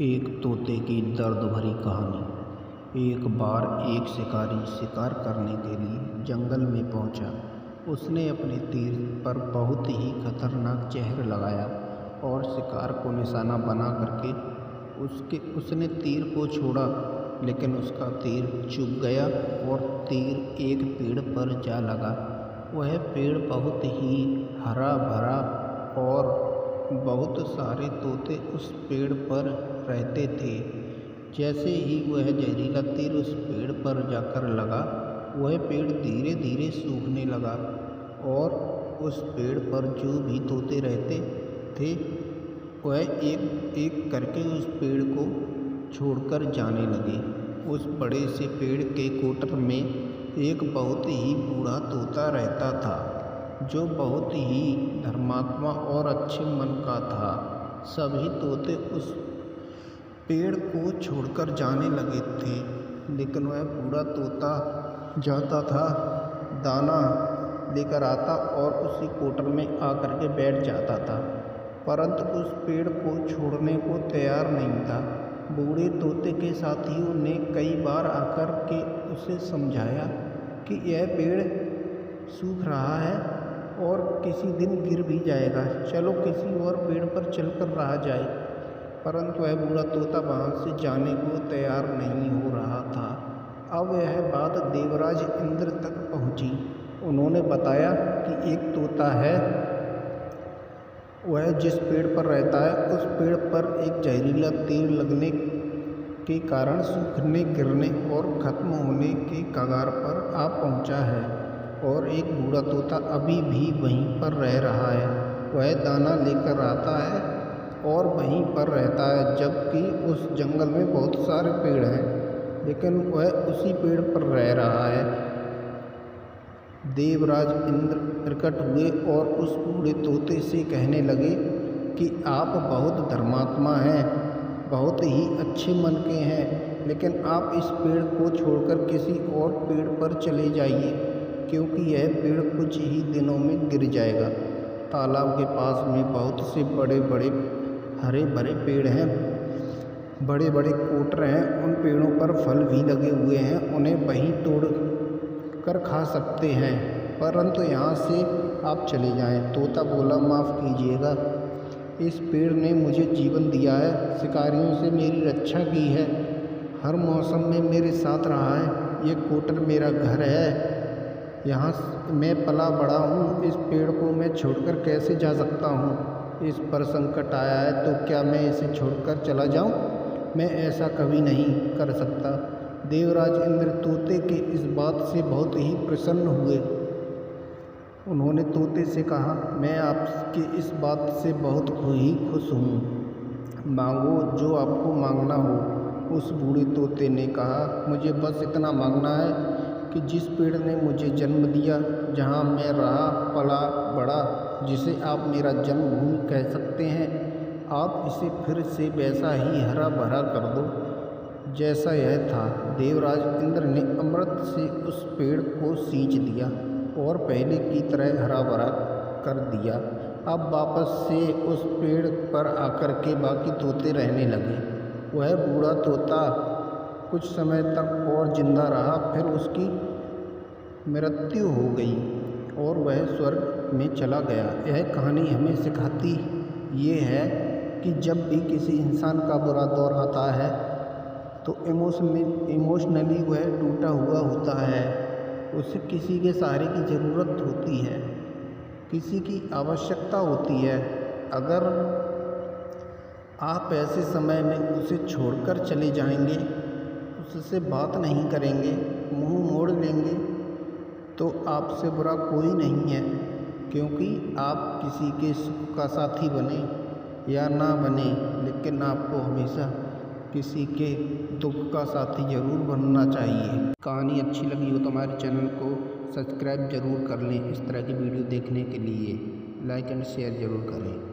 एक तोते की दर्द भरी कहानी। एक बार एक शिकारी शिकार करने के लिए जंगल में पहुंचा। उसने अपने तीर पर बहुत ही खतरनाक जहर लगाया और शिकार को निशाना बना करके उसने तीर को छोड़ा, लेकिन उसका तीर चुभ गया और तीर एक पेड़ पर जा लगा। वह पेड़ बहुत ही हरा भरा और बहुत सारे तोते उस पेड़ पर रहते थे। जैसे ही वह जहरीला तीर उस पेड़ पर जाकर लगा, वह पेड़ धीरे धीरे सूखने लगा और उस पेड़ पर जो भी तोते रहते थे वह एक एक करके उस पेड़ को छोड़कर जाने लगे। उस बड़े से पेड़ के कोटर में एक बहुत ही बूढ़ा तोता रहता था, जो बहुत ही धर्मात्मा और अच्छे मन का था। सभी तोते उस पेड़ को छोड़कर जाने लगे थे, लेकिन वह बूढ़ा तोता जाता था, दाना लेकर आता और उसी कोटर में आकर के बैठ जाता था, परंतु उस पेड़ को छोड़ने को तैयार नहीं था। बूढ़े तोते के साथियों ने कई बार आकर के उसे समझाया कि यह पेड़ सूख रहा है और किसी दिन गिर भी जाएगा, चलो किसी और पेड़ पर चलकर रहा जाए, परंतु वह बूढ़ा तोता वहाँ से जाने को तैयार नहीं हो रहा था। अब यह बात देवराज इंद्र तक पहुँची। उन्होंने बताया कि एक तोता है, वह जिस पेड़ पर रहता है उस पेड़ पर एक जहरीला तीर लगने के कारण सूखने, गिरने और ख़त्म होने के कगार पर आ पहुँचा है, और एक बूढ़ा तोता अभी भी वहीं पर रह रहा है। वह दाना लेकर आता है और वहीं पर रहता है, जबकि उस जंगल में बहुत सारे पेड़ हैं, लेकिन वह उसी पेड़ पर रह रहा है। देवराज इंद्र प्रकट हुए और उस बूढ़े तोते से कहने लगे कि आप बहुत धर्मात्मा हैं, बहुत ही अच्छे मन के हैं, लेकिन आप इस पेड़ को छोड़कर किसी और पेड़ पर चले जाइए, क्योंकि यह पेड़ कुछ ही दिनों में गिर जाएगा। तालाब के पास में बहुत से बड़े बड़े हरे भरे पेड़ हैं, बड़े बड़े कोटर हैं, उन पेड़ों पर फल भी लगे हुए हैं, उन्हें वहीं तोड़ कर खा सकते हैं, परंतु यहाँ से आप चले जाएं। तोता बोला, माफ़ कीजिएगा, इस पेड़ ने मुझे जीवन दिया है, शिकारियों से मेरी रक्षा की है, हर मौसम में मेरे साथ रहा है, ये कोटर मेरा घर है, यहाँ मैं पला बड़ा हूँ, इस पेड़ को मैं छोड़कर कैसे जा सकता हूँ? इस पर संकट आया है तो क्या मैं इसे छोड़कर चला जाऊँ? मैं ऐसा कभी नहीं कर सकता। देवराज इंद्र तोते के इस बात से बहुत ही प्रसन्न हुए। उन्होंने तोते से कहा, मैं आपकी इस बात से बहुत ही खुश हूँ, मांगो जो आपको मांगना हो। उस बूढ़े तोते ने कहा, मुझे बस इतना मांगना है कि जिस पेड़ ने मुझे जन्म दिया, जहाँ मैं रहा पला बड़ा, जिसे आप मेरा जन्मभूमि कह सकते हैं, आप इसे फिर से वैसा ही हरा भरा कर दो जैसा यह था। देवराज इंद्र ने अमृत से उस पेड़ को सींच दिया और पहले की तरह हरा भरा कर दिया। अब वापस से उस पेड़ पर आकर के बाकी तोते रहने लगे। वह बूढ़ा तोता कुछ समय तक और जिंदा रहा, फिर उसकी मृत्यु हो गई और वह स्वर्ग में चला गया। यह कहानी हमें सिखाती ये है कि जब भी किसी इंसान का बुरा दौर आता है तो इमोशनली वह टूटा हुआ होता है, उसे किसी के सहारे की ज़रूरत होती है, किसी की आवश्यकता होती है। अगर आप ऐसे समय में उसे छोड़कर चले जाएंगे, उससे बात नहीं करेंगे, मुंह मोड़ लेंगे, तो आपसे बुरा कोई नहीं है, क्योंकि आप किसी के सुख का साथी बने या ना बने, लेकिन आपको हमेशा किसी के दुख का साथी जरूर बनना चाहिए। कहानी अच्छी लगी हो तो हमारे चैनल को सब्सक्राइब जरूर कर लें। इस तरह की वीडियो देखने के लिए लाइक एंड शेयर ज़रूर करें।